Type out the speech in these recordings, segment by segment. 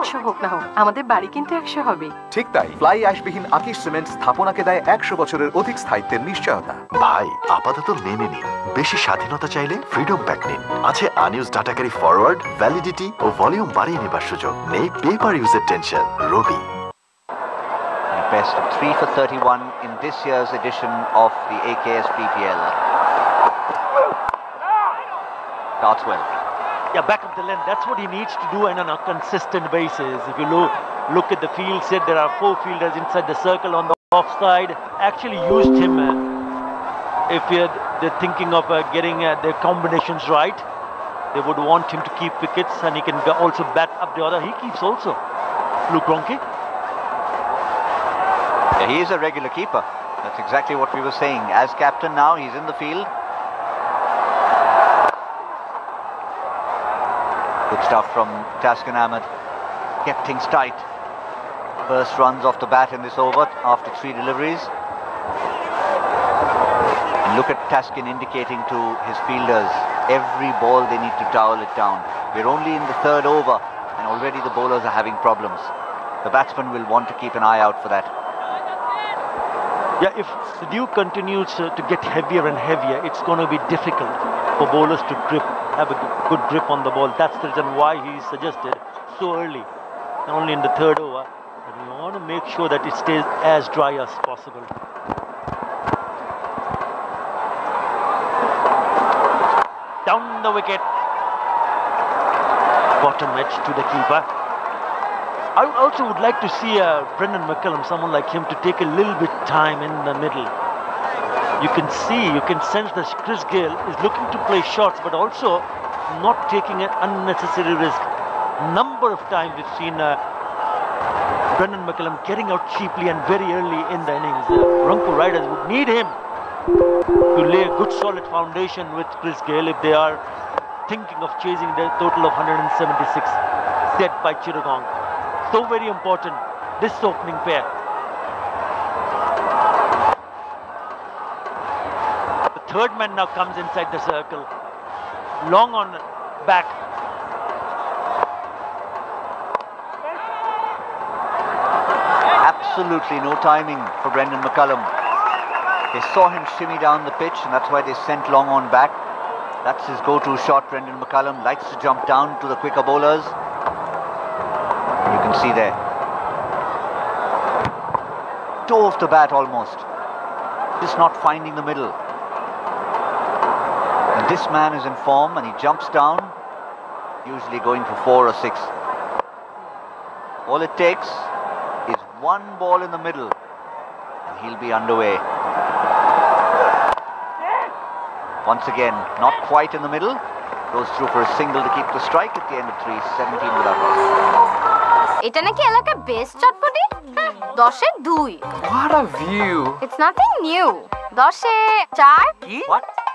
100 হোক না হোক আমাদের বাড়ি কিন্তু 100 হবে। ঠিক তাই, ফ্লাই অ্যাশবিহীন আকিশ সিমেন্ট স্থাপনাকে দেয় 100 বছরের অধিক স্থায়িত্বের নিশ্চয়তা। ভাই আপাতত মেনে নিন, বেশি স্বাধীনতা চাইলে ফ্রিডম প্যাক নিন। আছে unuse data carry forward, validity ও ভলিউম বাড়িয়ে নেবার সুযোগ। নেই পেপার ইউজের tension. Robi. Best of 3 for 31 in this year's edition of the AKS BPL. Starts well. Yeah, back up the length. That's what he needs to do on a consistent basis. If you look at the field set, there are 4 fielders inside the circle on the offside. Actually used him if they're thinking of getting their combinations right. They would want him to keep wickets, and he can also bat up the other. He keeps also. Luke Ronke. Yeah, he is a regular keeper. That's exactly what we were saying. As captain now, he's in the field. Good stuff from Taskin Ahmed. Kept things tight. First runs off the bat in this over after 3 deliveries. And look at Taskin indicating to his fielders, every ball they need to towel it down. We're only in the 3rd over and already the bowlers are having problems. The batsman will want to keep an eye out for that. Yeah, if the dew continues to get heavier and heavier, it's going to be difficult for bowlers to have a good grip on the ball. That's the reason why he suggested so early, only in the 3rd over. And we want to make sure that it stays as dry as possible. Down the wicket. Bottom edge to the keeper. I also would like to see Brendan McCullum, someone like him, to take a little bit time in the middle. You can sense that Chris Gayle is looking to play shots, but also not taking an unnecessary risk. Number of times we've seen Brendan McCullum getting out cheaply and very early in the innings. Rangpur Riders would need him to lay a good solid foundation with Chris Gayle if they are thinking of chasing their total of 176 set by Chittagong. So very important, this opening pair. The 3rd man now comes inside the circle. Long on back. Absolutely no timing for Brendan McCullum. They saw him shimmy down the pitch and that's why they sent Long on back. That's his go-to shot. Brendan McCullum likes to jump down to the quicker bowlers. You can see there. Toe off the bat almost. Just not finding the middle. And this man is in form and he jumps down, usually going for 4 or 6. All it takes is one ball in the middle and he'll be underway. Once again, not quite in the middle. Goes through for a single to keep the strike at the end of 3, 17 without loss. এটা নাকি এলাকার best chotpoti 10 A 2 What a view! It's nothing new 10 এ 4 কি?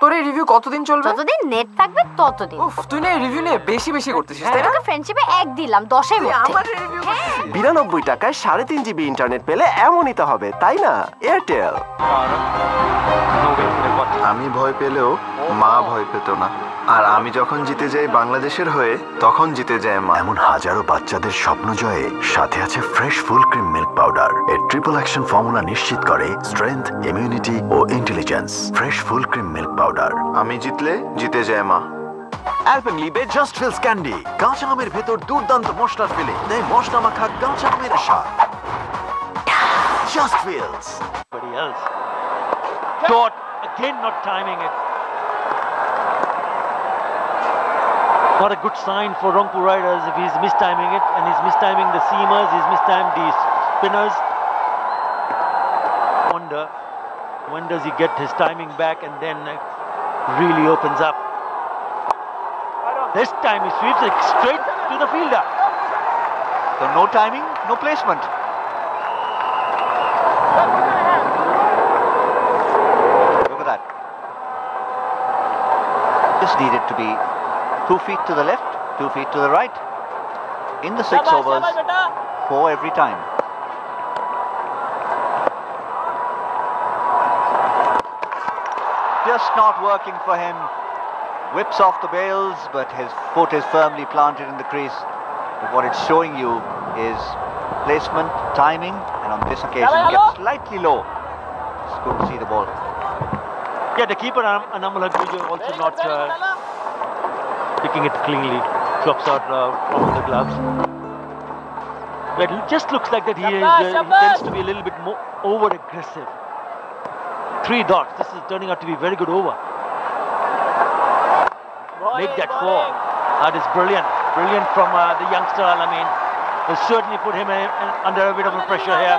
তোর এই review কতদিন চলবে? যতদিন net থাকবে ততদিন। উফ, তুই না এই রিভিউ নিয়ে বেশি করতেছিস তাই না? তোকে ফ্রেন্ডশিপে 1 দিলাম 10 এর মধ্যে। আমার রিভিউ 92 টাকায় 3.5 জিবি ইন্টারনেট পেলে এমনই তো হবে, তাই না? এয়ারটেল। আমি ভয় পেলেও মা ভয় পেত না, আর আমি যখন জিতে যাই বাংলাদেশের হয়ে তখন জিতে যায় মা। এমন হাজারো বাচ্চাদের স্বপ্ন জয়ে সাথে আছে Fresh full cream milk powder. এর ট্রিপল অ্যাকশন ফর্মুলা নিশ্চিত করে স্ট্রেংথ, ইমিউনিটি ও intelligence. Fresh full cream milk powder. আমি জিতলে জিতে যায় মা। অ্যালপেনলিবে জাস্ট ফিলস ক্যান্ডি, কাঁচা আমের ভেতর দুর্দান্ত মশলার ফিলিং, দেয় মশলা মাখা কাঁচা আমের স্বাদ। Just feels. Everybody else. Short, again not timing it. Not a good sign for Rangpur Riders if he's mistiming it, and he's mistiming the seamers, he's mistimed the spinners. Wonder when does he get his timing back and then really opens up. This time he sweeps it straight to the fielder. So no timing, no placement. Look at that. Just needed to be 2 feet to the left, 2 feet to the right. In the 6 overs, 4 every time. Just not working for him. Whips off the bails, but his foot is firmly planted in the crease. But what it's showing you is placement, timing, and on this occasion gets slightly low. It's good to see the ball. Yeah, the keeper Anamal Hagmujo also not picking it cleanly. Flops out from the gloves. But it just looks like that he tends to be a little bit more over-aggressive. 3 dots. This is turning out to be a very good over. Make that 4. That is brilliant. Brilliant from the youngster Alamin. Will certainly put him under a bit of a pressure here.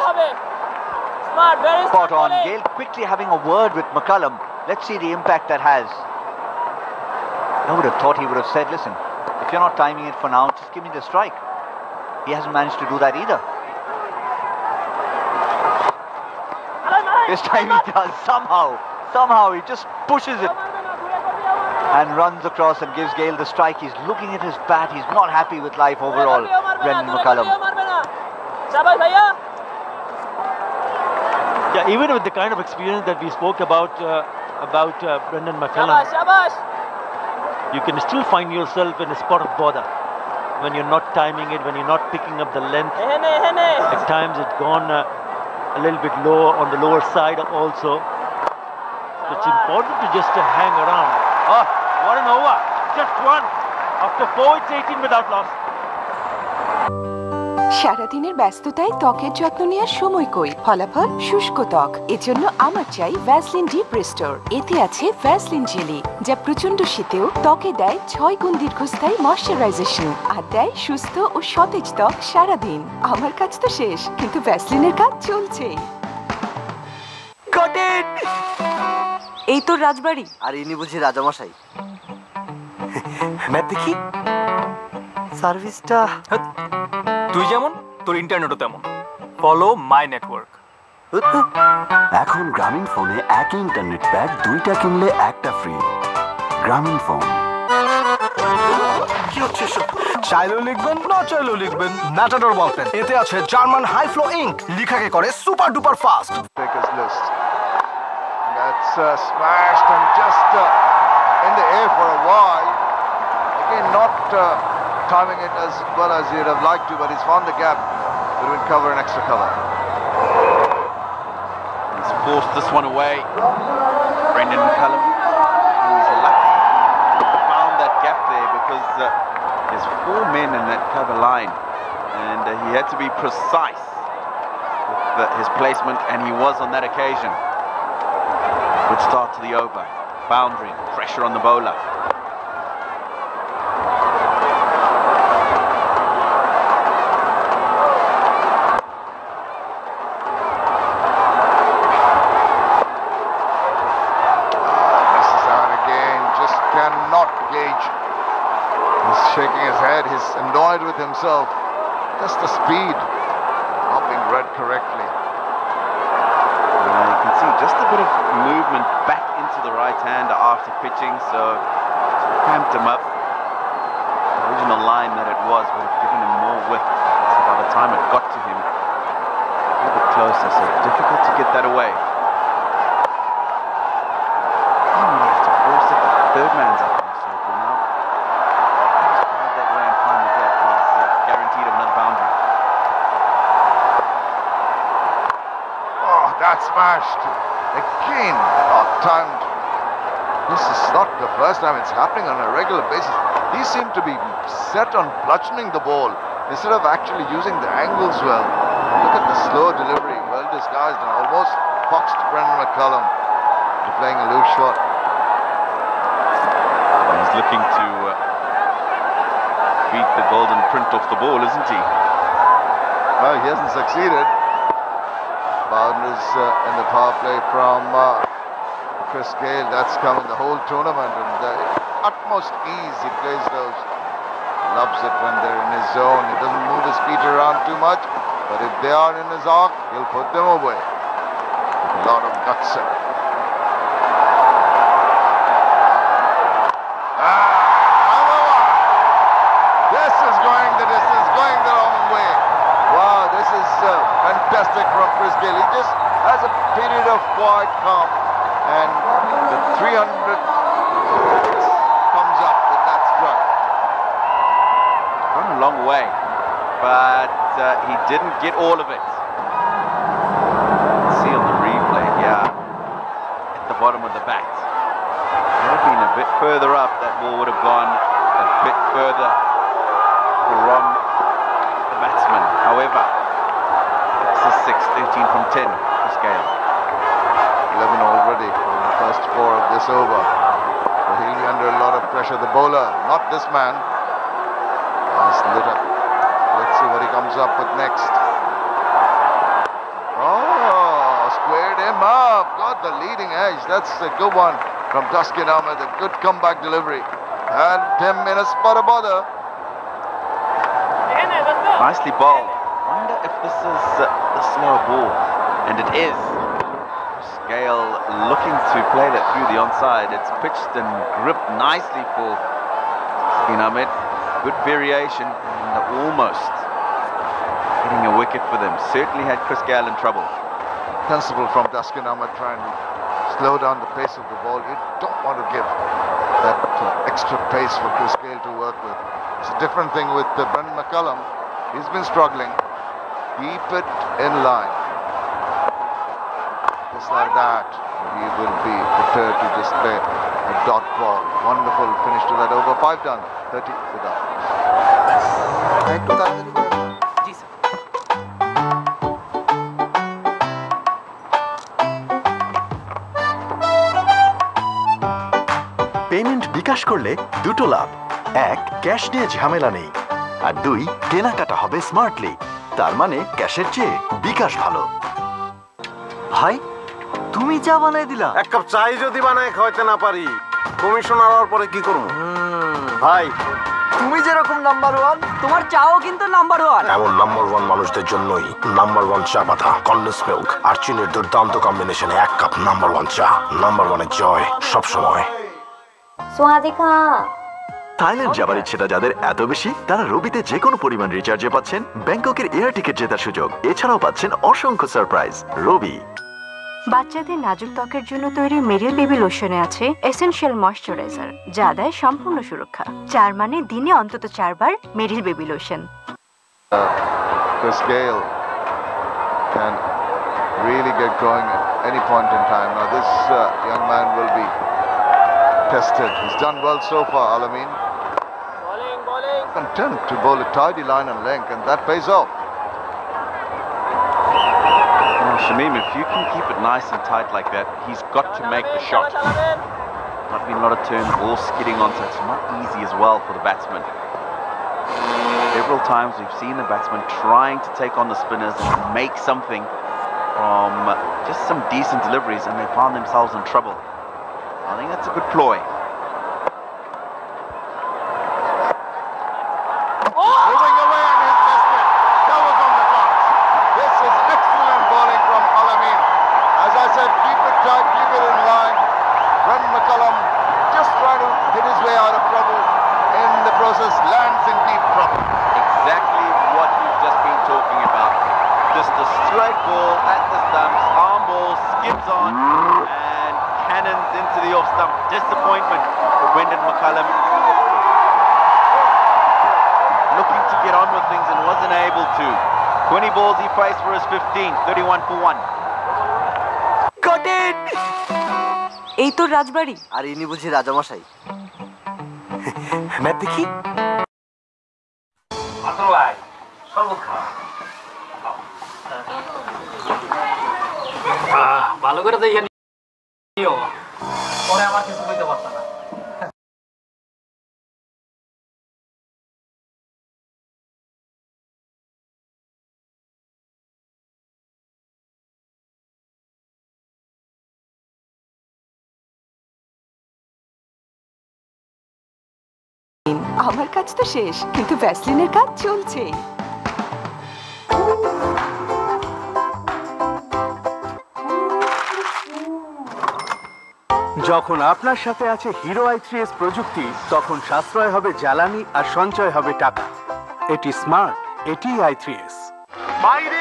Spot on. Gale quickly having a word with McCullum. Let's see the impact that has. I would have thought he would have said, listen, if you're not timing it for now, just give me the strike. He hasn't managed to do that either. This time he does. Somehow he just pushes it and runs across and gives Gale the strike. He's looking at his bat. He's not happy with life overall, Brendan McCullum. Yeah, even with the kind of experience that we spoke about Brendan McCullum, you can still find yourself in a spot of bother when you're not timing it, when you're not picking up the length. At times it's gone a little bit low on the lower side also. So it's important to just hang around. Oh, what an over! Just one. After 4, it's 18 without loss. সারাদিনের ব্যস্ততায় ত্বকের যত্ন নেওয়ার সময় কই, ফলাফল শুষ্ক ত্বক। এজন্য আমার চাই ভ্যাসলিন ডিপ রেস্টোর। এতে আছে ভ্যাসলিন জেলি, যা প্রচন্ড শীতেও ত্বকে দেয় 6 গুণ দীর্ঘস্থায়ী ময়শ্চারাইজেশন আর দেয় সুস্থ ও সতেজ ত্বক সারাদিন। আমার কাজ তো শেষ, কিন্তু ভ্যাসলিনের কাজ চলছেই। Got it! এই তো রাজবাড়ি। আর ইনি বুঝি রাজামশাই। ম্যাপ দেখি। সার্ভিসটা তুই যেমন তোর ইন্টারনেটও তেমন। Follow my network. এখন গ্রামীণ ফোনে একই ইন্টারনেট প্যাক 2টা কিনলে একটা ফ্রি। গ্রামীণ ফোন। কি হচ্ছে এসব? চাইলেও লিখবেন, না চাইলেও লিখবেন। ম্যাটাডোর বলপেন, এতে আছে জার্মান হাই ফ্লো ইঙ্ক, লিখাকে করে super duper fast. Baker's list. That's smashed and just in the air for a while. Again, not timing it as well as he'd have liked to, but he's found the gap between cover and extra cover. He's forced this one away. Brendan McCullum, who's lucky, found that gap there because there's 4 men in that cover line, and he had to be precise with his placement, and he was on that occasion. Good start to the over. Boundary, pressure on the bowler. Misses out again, just cannot gauge. He's shaking his head, he's annoyed with himself. Just the speed, not being read correctly. You can see just a bit of movement back into the right hand after pitching, so cramped him up. The original line that it was would have given him more width, so by the time it got to him, a little bit closer, so difficult to get that away. And we have to force it, the third man's up in the circle now. Just drive that way and find the gap, he's guaranteed of another boundary. That's smashed. Again, not timed. This is not the first time it's happening on a regular basis. He seemed to be set on bludgeoning the ball instead of actually using the angles well. Look at the slow delivery, well disguised and almost foxed Brendan McCullum to playing a loose shot. He's looking to beat the golden print off the ball, isn't he? Well, he hasn't succeeded. Boundaries in the power play from Chris Gale. That's come in the whole tournament, and the utmost ease he plays those. Loves it when they're in his zone. He doesn't move his feet around too much, but if they are in his arc, he'll put them away with a lot of guts. This is going the distance, going the wrong way. Wow, this is fantastic from Chris Gale. He just has a period of quiet calm, and the 300 comes up with that strike. Gone a long way. but he didn't get all of it. See on the replay here, at the bottom of the bat. Had it been a bit further up, that ball would have gone a bit further from the batsman. However, it's a 6, 13 from 10 for Scale. 11 already from the first 4 of this over. So he'll be under a lot of pressure. The bowler, not this man. He's lit up. Let's see what he comes up with next. Oh, squared him up. Got the leading edge. That's a good one from Daskin Ahmed. A good comeback delivery. Had him in a spot of bother. Nicely bowled. Wonder if this is the slow ball. And it is. Gale looking to play that through the onside. It's pitched and gripped nicely for Ahmed. Good variation and almost getting a wicket for them. Certainly had Chris Gale in trouble. Sensible from Daskin Ahmed trying to slow down the pace of the ball. You don't want to give that extra pace for Chris Gale to work with. It's a different thing with Brendan McCullum. He's been struggling. Keep it in line. Just like that, he will be prepared to just play a dot ball. Wonderful finish to that over. 5 done, 30 without. Payment বিকাশ করলে দুটো লাভ। 1, cash নিয়ে ঝামেলা নেই, আর 2, কেনাকাটা হবে smartly. তার মানে ক্যাশের চেয়ে বিকাশ ভালো। ভাই, তুমি চা বানাই দিলা? এক কাপ চাই যদি বানায় খাওয়াইতে না পারি, কমিশনার হওয়ার পরে কি করব? ভাই, তুমি যেরকম নাম্বার 1, তোমার চাও কিন্তু নাম্বার 1। এমন নাম্বার 1 মানুষদের জন্যই নাম্বার 1 চা পাতা, কন্ডেন্স মিল্ক আর চিনির দুর্দান্ত কম্বিনেশনে 1 কাপ নাম্বার 1 চা। নাম্বার 1 এর জয় সব সময়। সোয়াদিকা। থাইল্যান্ড যাবার ইচ্ছেটা যাদের এত বেশি, তারা রবিতে যে কোনো পরিমাণ রিচার্জে পাচ্ছেন ব্যাংককের এয়ার টিকিট জেতার সুযোগ। এছাড়াও পাচ্ছেন অসংখ্য সারপ্রাইজ। রবি। বাচ্চাদের নাজুক ত্বকের জন্য তৈরি মেরিল বেবি লোশনে আছে এসেনশিয়াল ময়শ্চারাইজার, যা দেয় সম্পূর্ণ সুরক্ষা। 4 মানে দিনে অন্তত 4 বার Meril baby lotion. Chris Gale can really get going at any point in time. Now this young man will be tested. He's done well so far, Alamin. Content to bowl a tidy line and length, and that pays off. Shamim, if you can keep it nice and tight like that, he's got to make the shot. Not been a lot of turn, ball skidding on, so it's not easy as well for the batsman. Several times we've seen the batsman trying to take on the spinners and make something from just some decent deliveries, and they found themselves in trouble. I think that's a good ploy. Moving away and he's missed it. Covers on the box. This is excellent bowling from Alamin. As I said, keep it tight, keep it in line. Brendan McCullum just trying to hit his way out of trouble. In the process, lands in deep trouble. Exactly what we've just been talking about. Just a straight ball at the stumps, arm ball, skips on, and cannons into the off stump. Disappointment for Brendan McCullum. Looking to get on with things and wasn't able to. 20 balls he faced for his 15, 31 for 1. Got it! এই তো রাজবাড়ি। আর ইনি বুঝি রাজামশাই। Map দেখি। ভালো করে দেখে নিও, পরে আমার কিছু কইতে পারতা না। আমার কাজ তো শেষ, কিন্তু ভ্যাসলিনের কাজ চলছে। যখন আপনার সাথে আছে হিরো i3s প্রযুক্তি, তখন সাশ্রয় হবে জ্বালানি আর সঞ্চয় হবে টাকা। এটি স্মার্ট, এটি i3s। বাইরে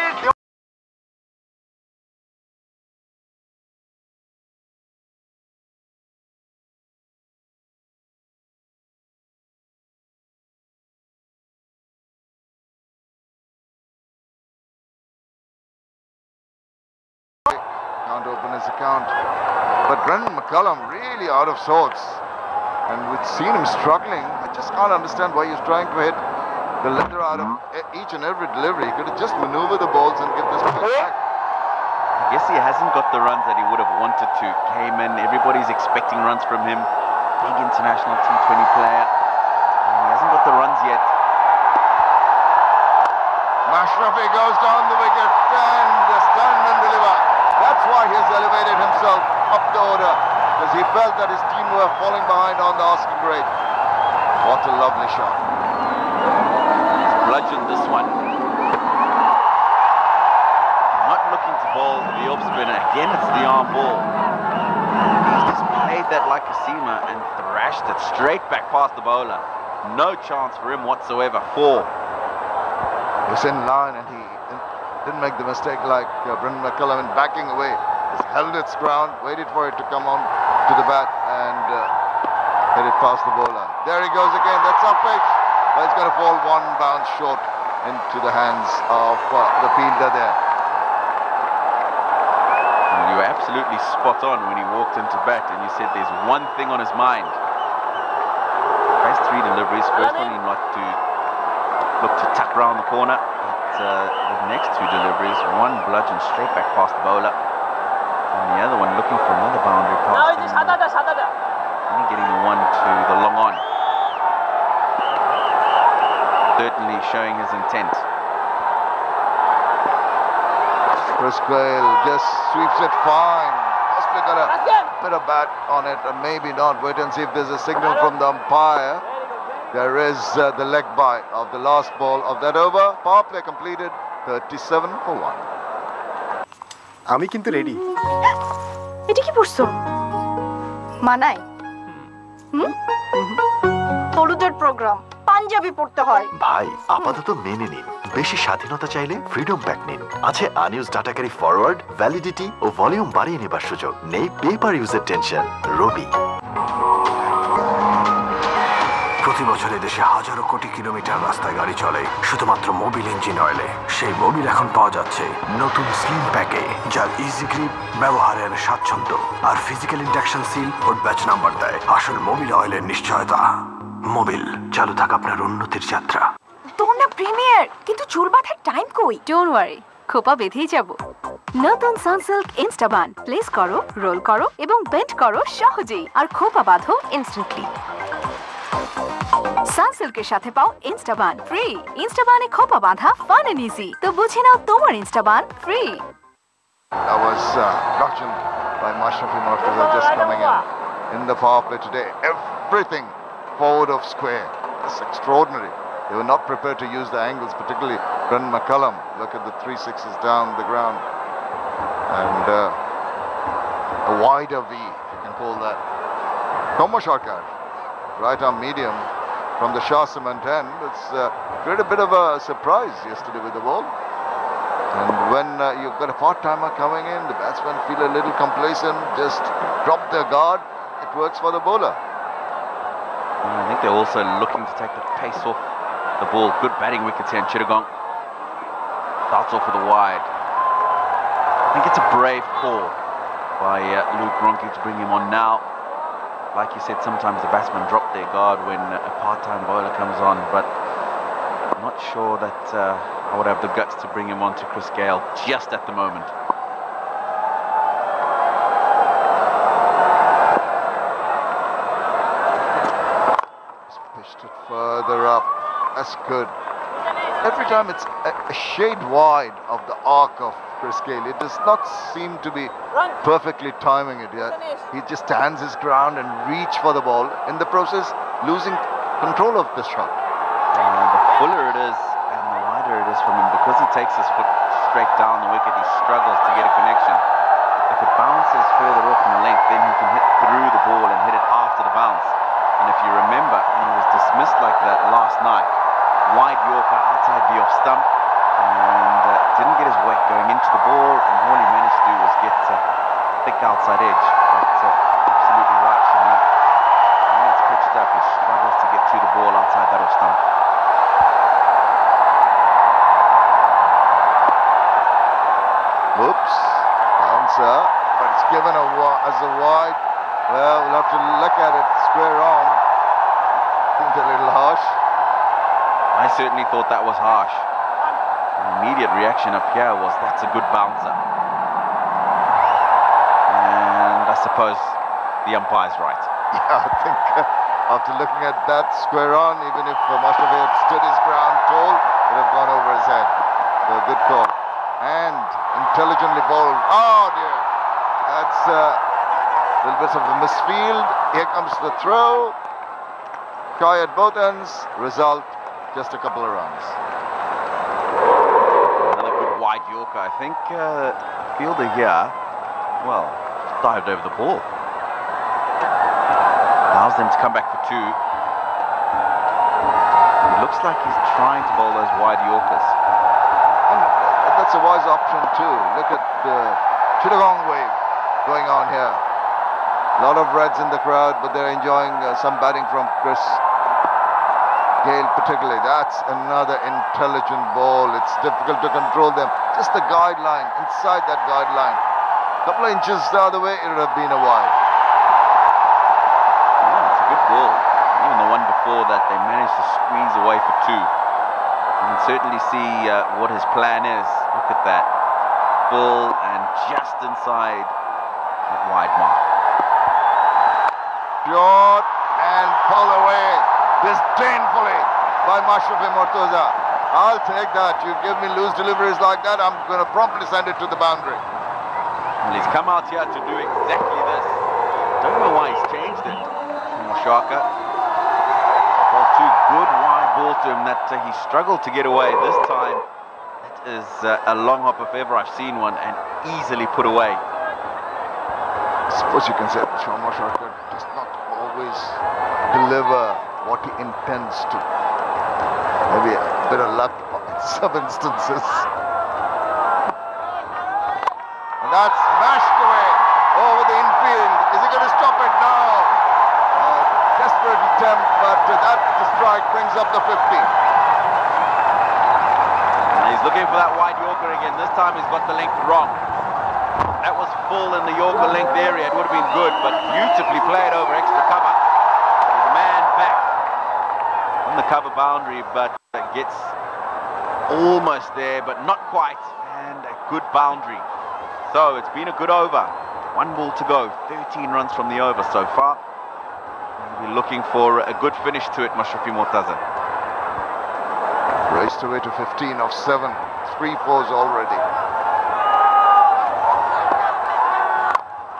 can't open his account. But Brendan McCullum really out of sorts. And we've seen him struggling. I just can't understand why he's trying to hit the leather out of each and every delivery. He could have just maneuvered the balls and give this play back. I guess he hasn't got the runs that he would have wanted to. Came in, everybody's expecting runs from him. Big international T20 player. And he hasn't got the runs yet. Mashrafi goes down the wicket and stand and deliver. That's why he's elevated himself up the order, because he felt that his team were falling behind on the asking rate. What a lovely shot. He's bludgeoned this one. Not looking to bowl the off spinner. Again, it's the arm ball. He's just played that like a seamer and thrashed it straight back past the bowler. No chance for him whatsoever. 4. He was in line and he didn't make the mistake like Brendan McCullum in backing away. He's held its ground, waited for it to come on to the bat and hit it past the bowler. There he goes again. That's up pitch. But it's going to fall one bounce short into the hands of the fielder there. You were absolutely spot on when he walked into bat and you said there's one thing on his mind. First 3 deliveries. First one he not to look to tuck round the corner. But the next 2 deliveries, one bludgeon straight back past the bowler, and the other one looking for another boundary pass. Only getting the one to the long on. Certainly showing his intent. Chris Gale just sweeps it fine. Possibly got a bit of bat on it, and maybe not. Wait and see if there's a signal from the umpire. There is the leg bite of the last ball of that over. Power play completed, 37 for 1. আমি কিন্তু ready. এটা কি পড়ছো? মানায়? হলুদের programme, panjabi পড়তে হয়। ভাই আপাতত মেনে নিন, বেশি স্বাধীনতা চাইলে ফ্রিডম প্যাক নিন। আছে unuse data carry forward, validity ও ভলিউম বাড়িয়ে নেবার সুযোগ। নেই পেপার ইউজের টেনশন। রবি। প্রতি বছর দেশে হাজারো কোটি কিলোমিটার রাস্তায় গাড়ি চলে শুধুমাত্র মোবিল ইঞ্জিন অয়েলে। সেই মোবিল এখন পাওয়া যাচ্ছে নতুন স্লিম প্যাকে, যার ইজি গ্রিপ, ব্যবহারের স্বাচ্ছন্দ্য আর ফিজিক্যাল ইন্ডাকশন সিল ও ব্যাচ নাম্বার দেয় আসল মোবিল অয়েলের নিশ্চয়তা। মোবিল, চালু থাক আপনার উন্নতির যাত্রা। তোর না প্রিমিয়ার, কিন্তু চুল বাঁধার টাইম কই? ডোন্ট ওয়ারি, খোপা বেঁধেই যাব। নতুন সানসিল্ক ইনস্টাবান প্লেস করো, রোল করো এবং বেন্ড করো সহজেই, আর খোপা বাঁধো ইনস্ট্যান্টলি। সানসিল্কের সাথে পাও ইনস্টাবান ফ্রি। ইনস্টাবানে খোপা বাঁধা ফান এন্ড ইজি। তো বুঝে নাও তোমার ইনস্টাবান free. That was bludgeoned by Masranga just coming in the power play today. Everything forward of square. That's extraordinary. They were not prepared to use the angles, particularly Brendan McCullum. Look at the 3 6s down the ground. And a wider V, if you can call that. Tomo Sharkar, right arm medium from the Shah cement end. It's created a bit of a surprise yesterday with the ball. And when you've got a part-timer coming in, the batsmen feel a little complacent, just drop their guard. It works for the bowler. I think they're also looking to take the pace off the ball. Good batting wickets here in Chittagong. Starts off with a wide. I think it's a brave call by Luke Ronke to bring him on now. Like you said, sometimes the batsmen drop their guard when a part-time bowler comes on, but I'm not sure that I would have the guts to bring him on to Chris Gale just at the moment. He's pitched it further up. That's good. Every time it's a shade wide of the arc of Chris Gale. It does not seem to be perfectly timing it yet. He just stands his ground and reach for the ball. In the process, losing control of the shot. The fuller it is and the wider it is from him, because he takes his foot straight down the wicket, he struggles to get a connection. If it bounces further off in the length, then he can hit through the ball and hit it after the bounce. And if you remember, he was dismissed like that last night. Wide Yorker outside the off stump, and didn't get his weight going into the ball, and all he managed to do was get thick outside edge. But absolutely right, Shani. When it's pitched up, he struggles to get to the ball outside that off stump. Oops, bouncer. given as a wide. Well, we'll have to look at it square on. Seems a little harsh. I certainly thought that was harsh. The immediate reaction up here was that's a good bouncer. And I suppose the umpire's right. Yeah, I think after looking at that square on, even if Masranga had stood his ground tall, it would have gone over his head. So a good call. And intelligently bowled. Oh dear. That's a little bit of a misfield. Here comes the throw. Try at both ends. Result, just a couple of runs. Another good wide Yorker. I think fielder here, well, dived over the ball. Allows them to come back for two. It looks like he's trying to bowl those wide Yorkers. And that's a wise option too. Look at the Chittagong wave going on here. A lot of Reds in the crowd, but they're enjoying some batting from Chris Gayle particularly. That's another intelligent ball. It's difficult to control them. Just the guideline, inside that guideline. A couple of inches the other way, it would have been a wide. Yeah, it's a good ball. Even the one before that, they managed to squeeze away for two. You can certainly see what his plan is. Look at that. Full and just inside that wide mark. Short and pull away disdainfully by Masranga Mortuza. I'll take that. You give me loose deliveries like that, I'm going to promptly send it to the boundary. Well, he's come out here to do exactly this. Don't know why he's changed it. Shaka. Well, two good wide ball to him that he struggled to get away. This time, it is a long hop if ever I've seen one, and easily put away. I suppose you can say that Shaka does not always deliver what he intends to. Maybe a bit of luck in some instances. And that's smashed away over the infield. Is he going to stop it? No. Desperate attempt, but that strike brings up the 50. And he's looking for that wide Yorker again. This time he's got the length wrong. That was full in the Yorker length area. It would have been good, but beautifully played over extra cover. There's a man back on the cover boundary, but gets almost there, but not quite. And a good boundary. So it's been a good over. One ball to go. 13 runs from the over so far. We're looking for a good finish to it, Masranga Mortuza. Raced away to 15 off 7. 3 fours already.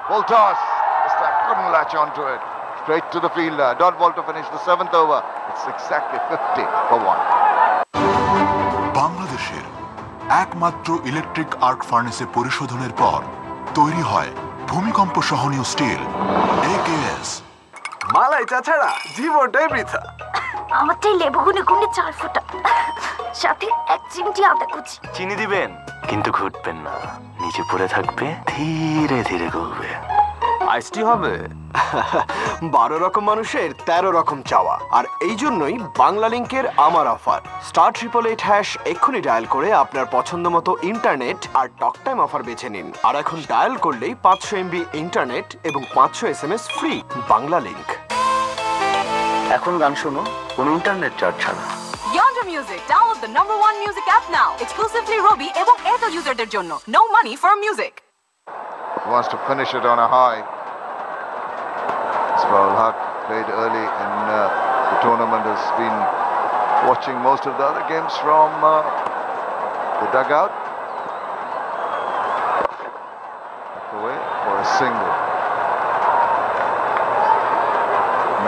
Full toss. This time couldn't latch onto it. Straight to the fielder. Dot ball to finish the 7th over. It's exactly 50 for 1. বাংলাদেশের একমাত্র electric arc ফার্নেসে পরিশোধনের পর তৈরি হয় ভূমিকম্প সহনীয় still AKS। মালাই চা ছাড়া জীবনটাই বৃথা। আমারটাই লেবু গুনে গুনে 4 ফোঁটা, সাথে 1 চিমটি আদা কুচি। চিনি দিবেন কিন্তু ঘুটবেন না, নিচে পড়ে থাকবে, ধীরে ধীরে গলবে। আইসটি হবে। 12 রকম মানুষের 13 রকম চাওয়া, আর এই জন্যই বাংলা লিংকের আমার অফার। *888# এক্ষুনি ডায়াল করে আপনার পছন্দ মতো ইন্টারনেট আর টক টাইম অফার বেছে নিন। আর এখন ডায়াল করলেই 500 MB ইন্টারনেট এবং 500 SMS ফ্রি। বাংলা লিংক। এখন গান শোনো কোনো ইন্টারনেট চার্জ ছাড়া। Yonder Music, download the #1 music app now. Exclusively Robi এবং Airtel userদের জন্য. No money for music. He wants to finish it on a high. Ismail Haq played early in the tournament, has been watching most of the other games from the dugout. Back away for a single.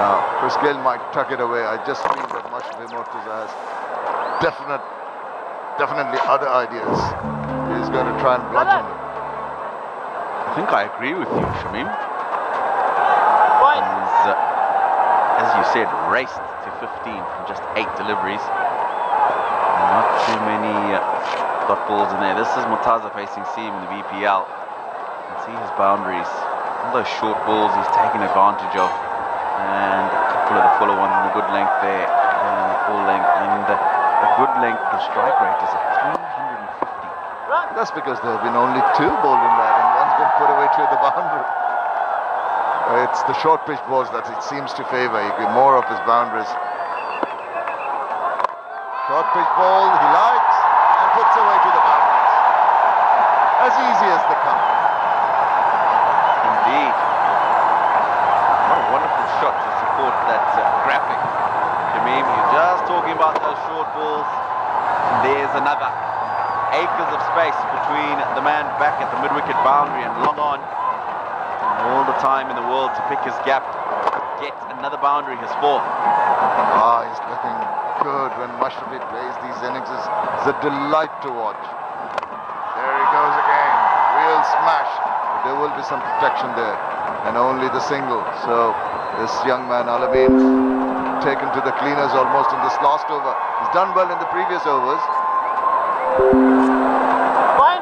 Now, Chris Gayle might tuck it away. I just feel that Masranga Mortuza has definitely other ideas. He's going to try and bludgeon him. I think I agree with you, Shamim. He's, as you said, raced to 15 from just 8 deliveries. Not too many dot balls in there. This is Mortuza facing seam in the BPL. You can see his boundaries. All those short balls he's taken advantage of. And a couple of the fuller ones in the good length there. And the full length. And the good length, the strike rate is at 350. That's because there have been only 2 bowled in that, and one's been put away to the boundary. It's the short pitch balls that it seems to favor. He get more of his boundaries. Short pitch ball he likes and puts away to the boundaries. As easy as they come. Indeed. What a wonderful shot to support that graphic. Shamim, you're just talking about those short balls. There's another. Acres of space between the man back at the mid-wicket boundary and long on. All the time in the world to pick his gap. Get another boundary, his fourth. He's looking good when Mashrafi plays these innings. It's a delight to watch. There he goes again. Real smash. But there will be some protection there. And only the single. So this young man, Alameen, taken to the cleaners almost in this last over. He's done well in the previous overs.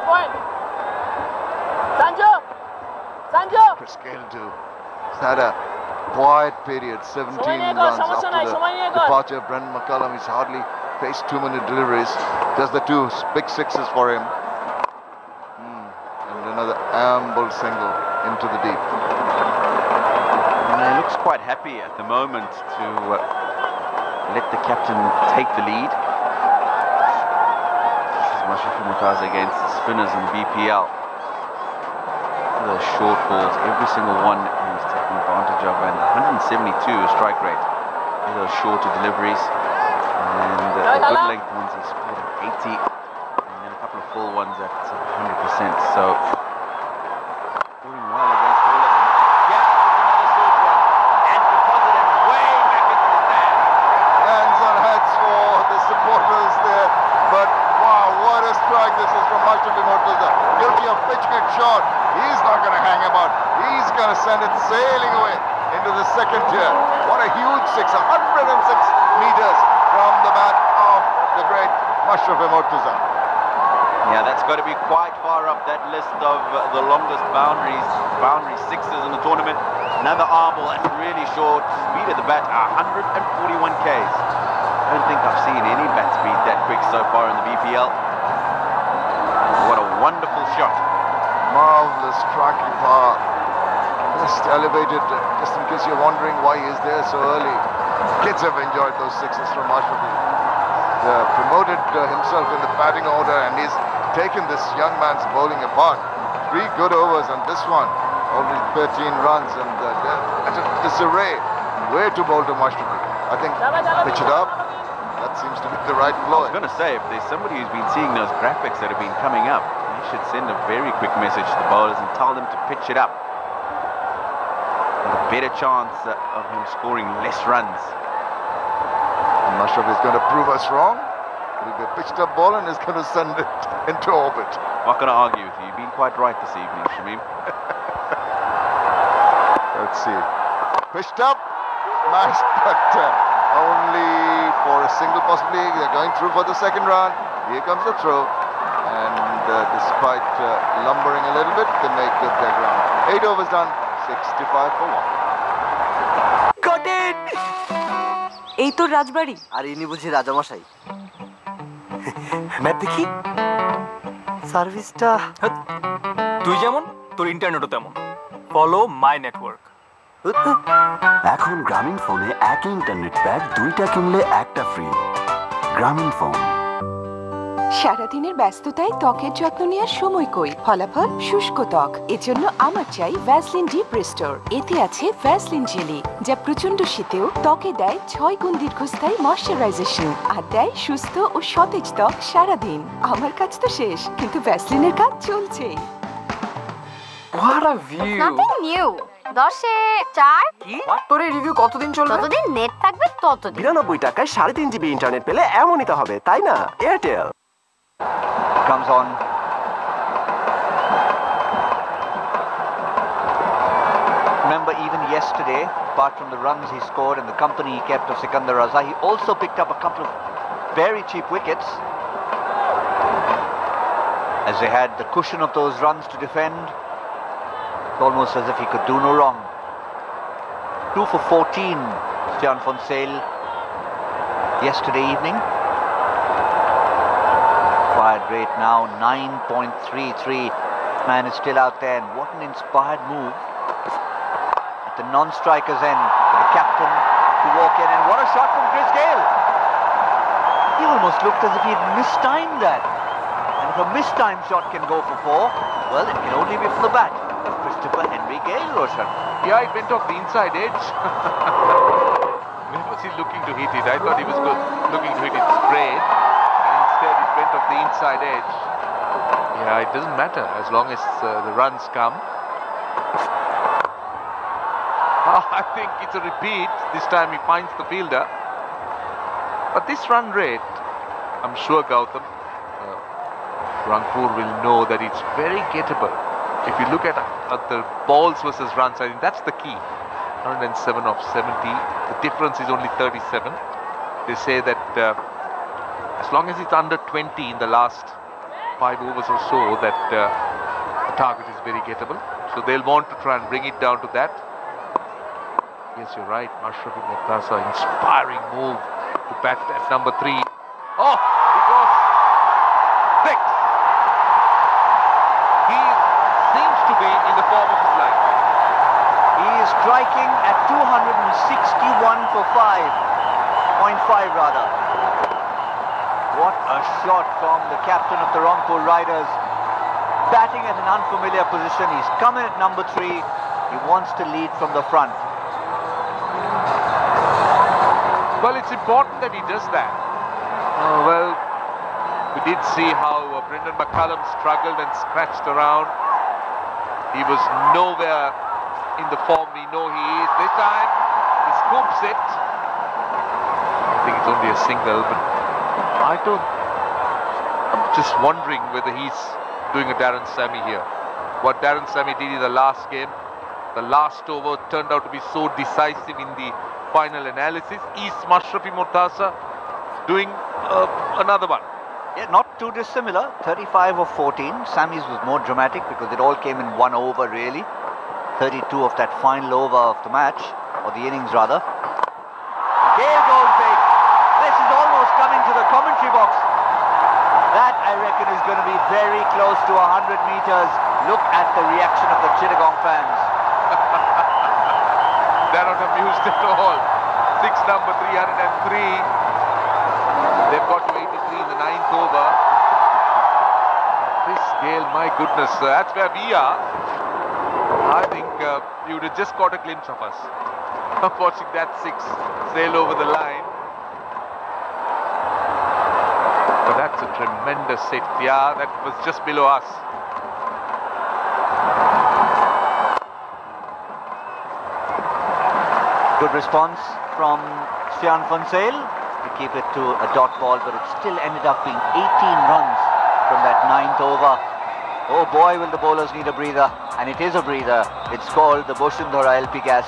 Point. Sanju. Chris Gale too. He's had a quiet period. 17 runs after the departure of Brendan McCullum. He's hardly faced too many deliveries. Just the two big sixes for him. And another amble single into the deep. And he looks quite happy at the moment to let the captain take the lead. Mashrafi Murtaza against the spinners in the BPL. Those short balls, every single one he's taking advantage of, and 172 strike rate. Those shorter deliveries, and the good length ones he scored at 80, and then a couple of full ones at 100%. So doing well against all of them. Yeah, another short one, and deposited way back into the stand. Hands on heads for the supporters there, but wow, what a strike this is from Mashrafi Murtaza. Guilty of pitching it short. He's not going to hang about. He's going to send it sailing away into the second tier. What a huge 106 meters from the bat of the great Mashrafi Murtaza. Yeah, that's got to be quite far up that list of the longest boundary sixes in the tournament. Another arm ball that's really short. Speed of the bat, 141 Ks. I don't think I've seen any bat speed that quick so far in the BPL. What a wonderful shot. Marvelous striking power. Just elevated, just in case you're wondering why he's there so early. Kids have enjoyed those sixes from Mashrafi. Promoted himself in the batting order, and he's taken this young man's bowling apart. 3 good overs, and this one already 13 runs, and at a disarray. Where to bowl to Mashrafi? I think pitch it up. That seems to be the right ploy. I was going to say, if there's somebody who's been seeing those graphics that have been coming up, he should send a very quick message to the bowlers and tell them to pitch it up. With a better chance of him scoring less runs. And Mashrafi is going to prove us wrong. It'll be a pitched up ball and is going to send it into orbit. Not going to argue with you. You've been quite right this evening, Shamim. Let's see. Pitched up. Nice, but only for a single possibly. They're going through for the second run. Here comes the throw. And despite lumbering a little bit, they make good their ground. 8 overs done, 65 for 1. Got it! এই তো রাজবাড়ি। আর ইনি বুঝি রাজামশাই। Map দেখি। সার্ভিসটা তুই যেমন তোর ইন্টারনেটও তেমন। Follow my network. এখন গ্রামীণ ফোনে একই ইন্টারনেট প্যাক 2টা কিনলে একটা ফ্রি। গ্রামীণ ফোন। সারাদিনের ব্যস্ততায় ত্বকের যত্ন নেওয়ার সময় কই, ফলাফল শুষ্ক ত্বক। এজন্য আমার চাই ভ্যাসলিন ডিপ রিস্টোর। এতে আছে ভ্যাসলিন জেলি, যা প্রচন্ড শীতেও ত্বকে দেয় 6 গুণ দীর্ঘস্থায়ী ময়শ্চারাইজেশন আর দেয় সুস্থ ও সতেজ ত্বক সারাদিন। আমার কাজ তো শেষ, কিন্তু ভ্যাসলিনের কাজ চলছে। What a view! Nothing new. 10-এ 4 কি? তোর এই রিভিউ কতদিন চলবে? যতদিন নেট থাকবে ততদিন। 92 টাকায় 3.5 জিবি ইন্টারনেট পেলে এমনই তো হবে, তাই না? Airtel comes on. Remember, even yesterday, apart from the runs he scored and the company he kept of Sikandar Raza, he also picked up a couple of very cheap wickets, as they had the cushion of those runs to defend. It's almost as if he could do no wrong. 2 for 14, Stian Fonsale, yesterday evening. Fire rate now 9.33. Man is still out there, and what an inspired move at the non-striker's end for the captain to walk in, and what a shot from Chris Gayle. He almost looked as if he had mistimed that. And if a mistimed shot can go for 4, well, it can only be from the bat of Christopher Henry Gayle, Roshan. Yeah, it went off the inside edge. Where was he looking to hit it? I thought he was looking to hit it straight, and instead it went off the inside edge. Yeah, it doesn't matter as long as the runs come. I think it's a repeat. This time he finds the fielder. But this run rate, I'm sure Gautam, Rangpur will know that it's very gettable. If you look at the balls versus runs, I think that's the key. 107 of 70. The difference is only 37. They say that as long as it's under 20 in the last 5 overs or so, that the target is very gettable. So they'll want to try and bring it down to that. Yes, you're right. Masranga TV, inspiring move to bat at number 3. Oh, it was 6. He seems to be in the form of his life. He is striking at 261 for 5.5 rather. What a shot from the captain of the Rangpur Riders. Batting at an unfamiliar position. He's come in at number 3. He wants to lead from the front. Well, it's important that he does that. Well, we did see how Brendan McCullum struggled and scratched around. He was nowhere in the form we know he is. This time, he scoops it. I think it's only a single, but I'm just wondering whether he's doing a Darren Sammy here. What Darren Sammy did in the last game, the last over turned out to be so decisive in the final analysis. Is Masranga TV doing another one? Yeah, not too dissimilar. 35 of 14. Sammy's was more dramatic because it all came in 1 over really. 32 of that final over of the match, or the innings rather. Gayle goes big. This is almost coming to the commentary box. That, I reckon, is going to be very close to 100 meters. Look at the reaction of the Chittagong fans. They're not amused at all. 6 number 303. They've got to 83 in the 9th over. Chris Gayle, my goodness, that's where we are. I think you would have just got a glimpse of us watching that 6 sail over the line. But that's a tremendous hit. Yeah, that was just below us. Good response from Sian Fonsale to keep it to a dot ball, but it still ended up being 18 runs from that 9th over. Oh boy, will the bowlers need a breather, and it is a breather. It's called the Boshundhara LP Gas.